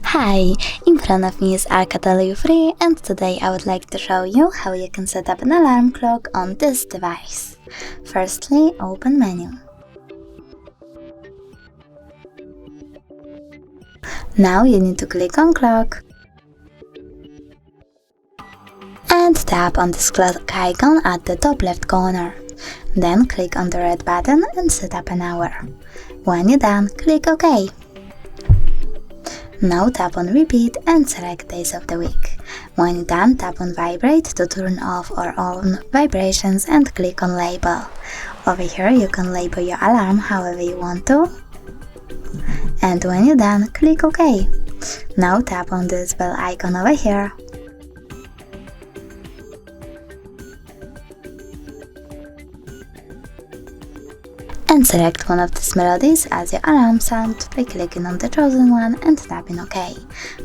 Hi, in front of me is ALCATEL U3 and today I would like to show you how you can set up an alarm clock on this device. Firstly, open menu. Now you need to click on clock and tap on this clock icon at the top left corner. Then click on the red button and set up an hour. When you're done, click OK. Now tap on repeat and select days of the week. When you're done, tap on vibrate to turn off or on vibrations and click on label. Over here you can label your alarm however you want to. And when you're done, click OK. Now tap on this bell icon over here. And select one of these melodies as your alarm sound by clicking on the chosen one and tapping OK.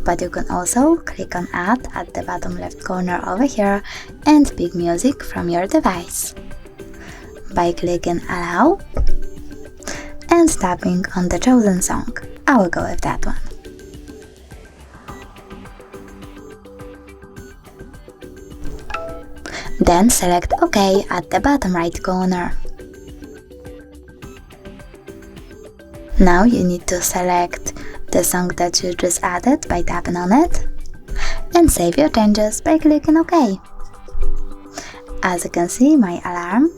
But you can also click on Add at the bottom left corner over here and pick music from your device by clicking Allow and tapping on the chosen song. I will go with that one. Then select OK at the bottom right corner. Now you need to select the song that you just added by tapping on it and save your changes by clicking OK. As you can see, my alarm,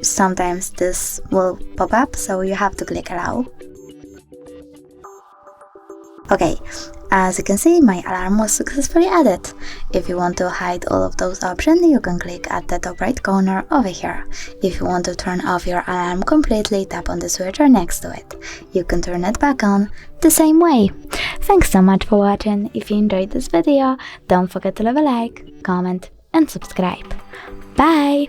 sometimes this will pop up, so you have to click Allow. Okay, as you can see, my alarm was successfully added. If you want to hide all of those options, you can click at the top right corner over here. If you want to turn off your alarm completely, tap on the switcher next to it. You can turn it back on the same way. Thanks so much for watching. If you enjoyed this video, don't forget to leave a like, comment and subscribe. Bye!